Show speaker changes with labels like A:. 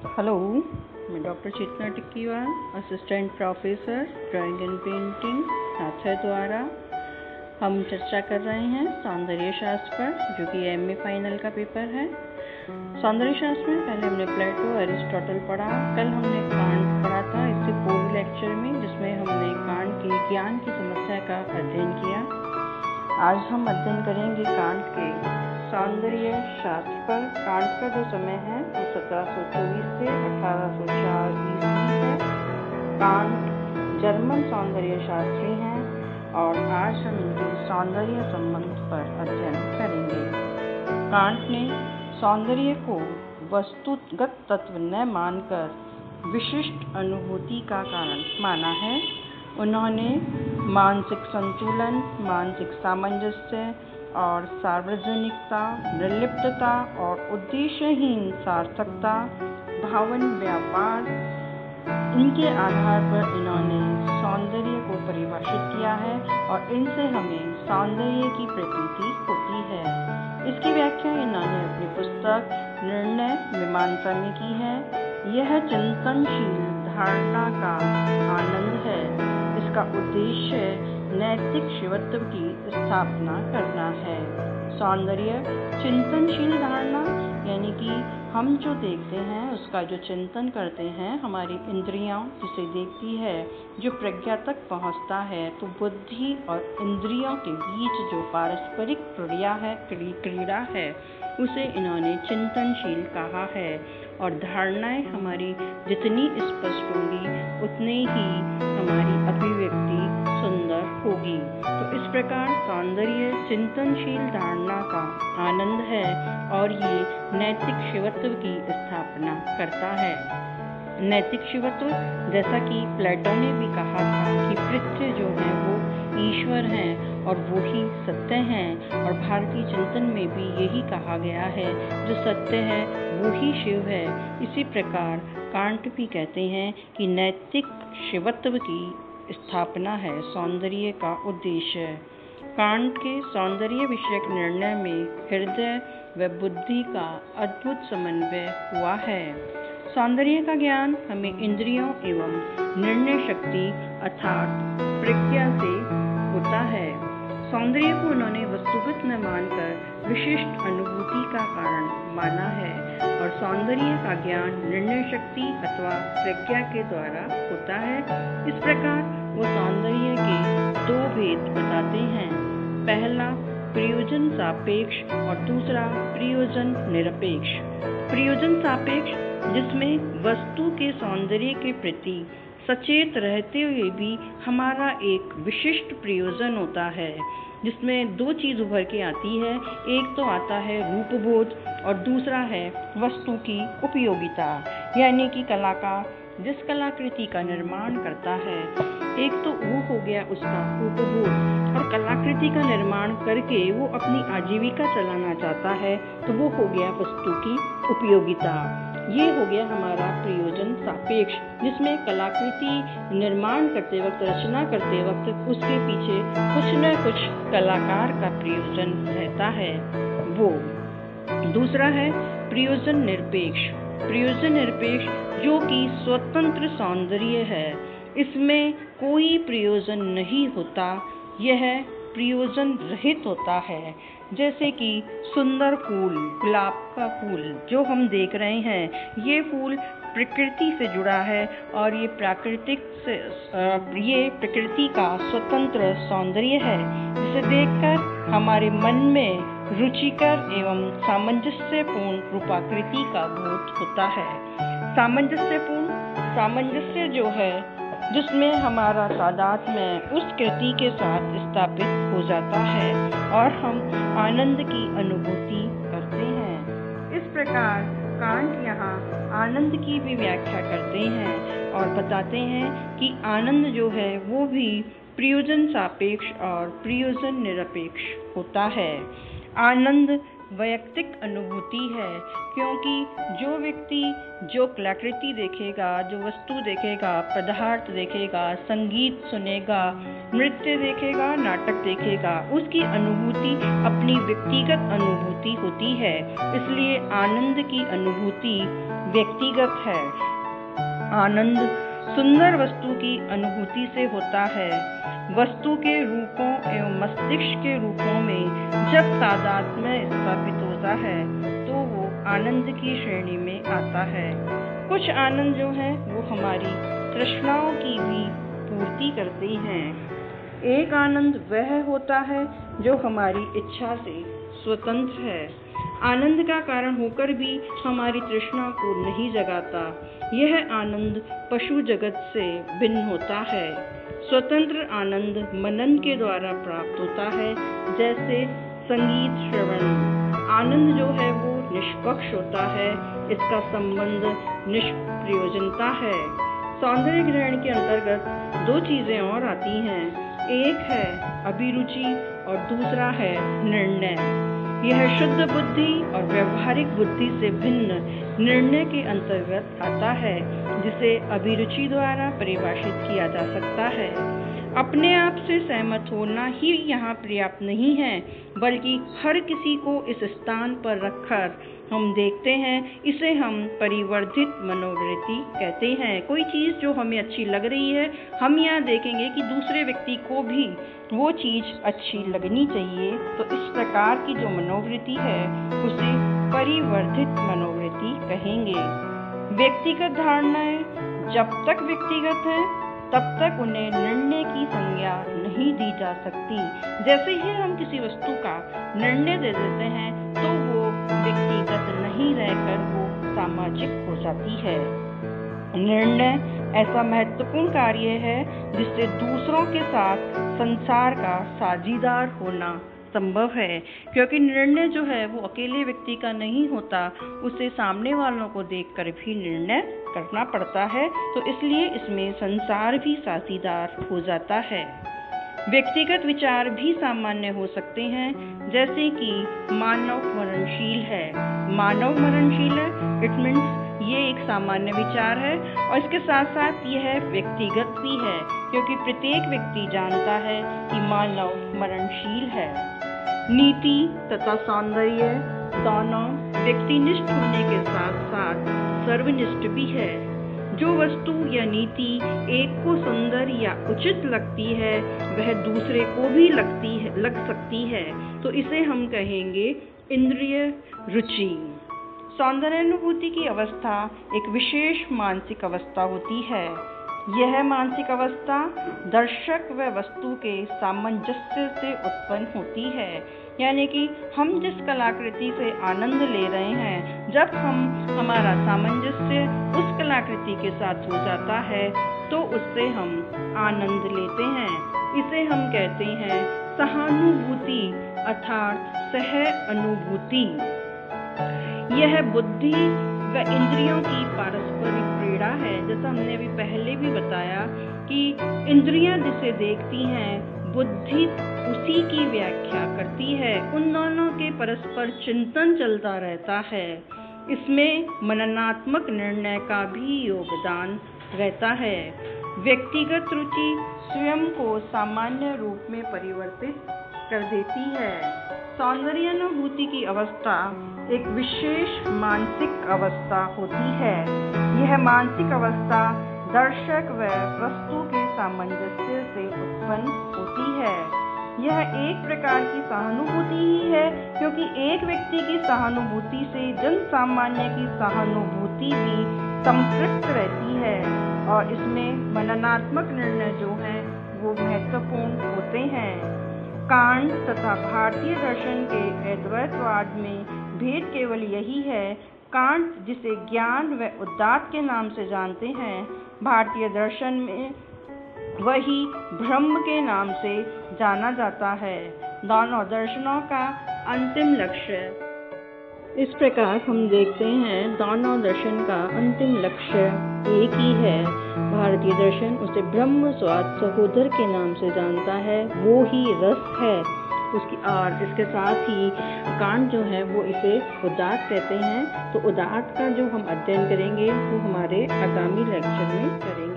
A: Hello, मैं doctor Chetna Tikkiwal, assistant professor drawing and painting साथर द्वारा हम चर्चा कर रहे हैं सौंदर्य शास्त्र पर, जो कि एमए फाइनल का पेपर है। सौंदर्य शास्त्र में पहले हमने प्लेटो, एरिस्टोटल पढ़ा। कल हमने कांट पढ़ा था इससे पूर्व लेक्चर में, जिसमें हमने कांट के ज्ञान की समस्या का अध्ययन किया। आज हम अध्ययन करेंगे कांट के सौंदर्य शास्त्र पर। कांट का जो समय है वो 1724 से 1804 ईस्वी है। कांट जर्मन सौंदर्य शास्त्री हैं और आज हम इनके सौंदर्य संबंध पर अध्ययन करेंगे। कांट ने सौंदर्य को वस्तुगत तत्व न मानकर विशिष्ट अनुभूति का कारण माना है। उन्होंने मानसिक संतुलन, मानसिक सामंजस्य और सार्वजनिकता, निर्लिप्तता और उद्देश्यहीन सार्थकता, भावन व्यापार, इनके आधार पर इन्होंने सौंदर्य को परिभाषित किया है और इनसे हमें सौंदर्य की प्रतीति होती है। इसकी व्याख्या इन्होंने अपनी पुस्तक निर्णय मीमांसा में की है। यह चिंतनशील धारणा का आनंद है। इसका उद्देश्य नैतिक शिवत्व की स्थापना करना है। सौंदर्य चिंतनशील धारणा यानी कि हम जो देखते हैं उसका जो चिंतन करते हैं, हमारी इंद्रियां जिसे देखती है, जो प्रज्ञा तक पहुंचता है, तो बुद्धि और इंद्रियों के बीच जो पारस्परिक क्रीड़ा है उसे इन्होंने चिंतनशील कहा है। और धारणाएं हमारी जितनी स्पष्ट होंगी उतनी ही हमारी अभिव्यक्ति सुंदर होगी। तो इस प्रकार सौंदर्य चिंतनशील धारणा का आनंद है और ये नैतिक शिवत्व की स्थापना करता है। नैतिक शिवत्व, जैसा कि प्लेटो ने भी कहा था कि पृथ्वी जो है वो ईश्वर हैं और वो ही सत्य हैं, और भारतीय चिंतन में भी यही कहा गया है, जो सत्य है वो ही शिव है। इसी प्रकार कांट भी कहते हैं कि नैतिक शिवत्व की स्थापना है सौंदर्य का उद्देश्य। कांट के सौंदर्य विषयक निर्णय में हृदय व बुद्धि का अद्भुत समन्वय हुआ है। सौंदर्य का ज्ञान हमें इंद्रियों एवं निर्णय शक्ति अर्थात प्रज्ञा से होता है। सौंदर्य को उन्होंने वस्तुगत न मानकर विशिष्ट अनुभूति का कारण माना है और सौंदर्य का ज्ञान निर्णय शक्ति अथवा प्रज्ञा के द्वारा होता है। इस प्रकार वो सौंदर्य के दो भेद बताते हैं। पहला प्रयोजन सापेक्ष और दूसरा प्रयोजन निरपेक्ष। प्रयोजन सापेक्ष, जिसमें वस्तु के सौंदर्य के प्रति सचेत रहते हुए भी हमारा एक विशिष्ट प्रयोजन होता है, जिसमें दो चीज उभर के आती है। एक तो आता है रूपबोध और दूसरा है वस्तु की उपयोगिता, यानी कि कलाकार जिस कलाकृति का निर्माण करता है, एक तो वो हो गया उसका उपभोग, और कलाकृति का निर्माण करके वो अपनी आजीविका चलाना चाहता है, तो वो हो गया वस्तु की उपयोगिता। ये हो गया हमारा प्रयोजन सापेक्ष, जिसमें कलाकृति निर्माण करते वक्त, रचना करते वक्त उसके पीछे कुछ न कुछ कलाकार का प्रयोजन रहता है। वो दूसरा है प्रयोजन निरपेक्ष। प्रयोजन निरपेक्ष जो कि स्वतंत्र सौंदर्य है, इसमें कोई प्रयोजन नहीं होता, यह प्रयोजन रहित होता है। जैसे कि सुंदर फूल, गुलाब का फूल जो हम देख रहे हैं, ये फूल प्रकृति से जुड़ा है और ये प्रकृति का स्वतंत्र सौंदर्य है, जिसे देखकर हमारे मन में रुचिकर एवं सामंजस्यपूर्ण रूपाकृति का बोध होता है। सामंजस्य जो है, जिसमें हमारा तादात्म्य उस कृति के साथ स्थापित हो जाता है और हम आनंद की अनुभूति करते हैं। इस प्रकार कांट यहाँ आनंद की भी व्याख्या करते हैं और बताते हैं कि आनंद जो है वो भी प्रयोजन सापेक्ष और प्रयोजन निरपेक्ष होता है। आनंद वैयक्तिक अनुभूति है, क्योंकि जो व्यक्ति जो कलाकृति देखेगा, जो वस्तु देखेगा, पदार्थ देखेगा, संगीत सुनेगा, नृत्य देखेगा, नाटक देखेगा, उसकी अनुभूति अपनी व्यक्तिगत अनुभूति होती है। इसलिए आनंद की अनुभूति व्यक्तिगत है। आनंद सुंदर वस्तु की अनुभूति से होता है। वस्तु के रूपों एवं मस्तिष्क के रूपों में जब तादात्म्य स्थापित होता है तो वो आनंद की श्रेणी में आता है। कुछ आनंद जो है वो हमारी तृष्णाओं की भी पूर्ति करते हैं। एक आनंद वह होता है जो हमारी इच्छा से स्वतंत्र है, आनंद का कारण होकर भी हमारी तृष्णा को नहीं जगाता। यह आनंद पशु जगत से भिन्न होता है। स्वतंत्र आनंद मनन के द्वारा प्राप्त होता है, जैसे संगीत श्रवण। आनंद जो है वो निष्पक्ष होता है, इसका संबंध निष्प्रयोजनता है। सौंदर्य ग्रहण के अंतर्गत दो चीजें और आती हैं, एक है अभिरुचि और दूसरा है निर्णय। यह शुद्ध बुद्धि और व्यवहारिक बुद्धि से भिन्न निर्णय के अंतर्गत आता है, जिसे अभिरुचि द्वारा परिभाषित किया जा सकता है। अपने आप से सहमत होना ही यहाँ पर्याप्त नहीं है, बल्कि हर किसी को इस स्थान पर रखकर हम देखते हैं, इसे हम परिवर्धित मनोवृत्ति कहते हैं। कोई चीज़ जो हमें अच्छी लग रही है, हम यहाँ देखेंगे कि दूसरे व्यक्ति को भी वो चीज़ अच्छी लगनी चाहिए। तो इस प्रकार की जो मनोवृत्ति है उसे परिवर्धित मनोवृत्ति कहेंगे। व्यक्तिगत धारणाएं जब तक व्यक्तिगत हैं तब तक उन्हें निर्णय की संज्ञा नहीं दी जा सकती। जैसे ही हम किसी वस्तु का निर्णय दे देते हैं तो वो व्यक्तिगत नहीं रहकर वो सामाजिक हो जाती है। निर्णय ऐसा महत्वपूर्ण कार्य है जिससे दूसरों के साथ संसार का साझीदार होना संभव है, क्योंकि निर्णय जो है वो अकेले व्यक्ति का नहीं होता, उसे सामने वालों को देखकर भी निर्णय करना पड़ता है। तो इसलिए इसमें संसार भी साझीदार हो जाता है। व्यक्तिगत विचार भी सामान्य हो सकते हैं, जैसे कि मानव मरणशील है। मानव मरणशील है, इट मीन्स ये एक सामान्य विचार है, और इसके साथ साथ यह व्यक्तिगत भी है, क्योंकि प्रत्येक व्यक्ति जानता है कि मानव मरणशील है। नीति तथा सौंदर्य दोनों व्यक्तिनिष्ठ होने के साथ साथ सर्वनिष्ठ भी है। जो वस्तु या नीति एक को सुंदर या उचित लगती है वह दूसरे को भी लग सकती है, तो इसे हम कहेंगे इंद्रिय रुचि। सौंदर्यानुभूति की अवस्था एक विशेष मानसिक अवस्था होती है। यह मानसिक अवस्था दर्शक व वस्तु के सामंजस्य से उत्पन्न होती है, यानी कि हम जिस कलाकृति से आनंद ले रहे हैं, जब हमारा सामंजस्य उस कलाकृति के साथ हो जाता है तो उससे हम आनंद लेते हैं। इसे हम कहते हैं सहानुभूति अर्थात सह अनुभूति। यह बुद्धि व इंद्रियों की पारस्परिक क्रीड़ा है। जैसा हमने अभी पहले भी बताया कि इंद्रियां जिसे देखती हैं, बुद्धि उसी की व्याख्या करती है। उन दोनों के परस्पर चिंतन चलता रहता है। इसमें मननात्मक निर्णय का भी योगदान रहता है। व्यक्तिगत रुचि स्वयं को सामान्य रूप में परिवर्तित कर देती है। सौंदर्यानुभूति की अवस्था एक विशेष मानसिक अवस्था होती है। यह मानसिक अवस्था दर्शक व वस्तु के सामंजस्य से उत्पन्न होती है। यह एक प्रकार की सहानुभूति ही है, क्योंकि एक व्यक्ति की सहानुभूति से जन सामान्य की सहानुभूति भी संपृक्त रहती है, और इसमें मननात्मक निर्णय जो है वो महत्वपूर्ण होते हैं। कांट तथा भारतीय दर्शन के अद्वैतवाद में भेद केवल यही है। कांट जिसे ज्ञान व उदात्त के नाम से जानते हैं, भारतीय दर्शन में वही ब्रह्म के नाम से जाना जाता है। दोनों दर्शनों का अंतिम लक्ष्य इस प्रकार हम देखते हैं, दोनों दर्शन का अंतिम लक्ष्य एक ही है। भारतीय दर्शन उसे ब्रह्म स्वाद सहोदर के नाम से जानता है, वो ही रस है। उसकी और इसके साथ ही कांड जो है वो इसे उदात्त कहते हैं। तो उदात्त का जो हम अध्ययन करेंगे वो हमारे आगामी लेक्चर में करेंगे।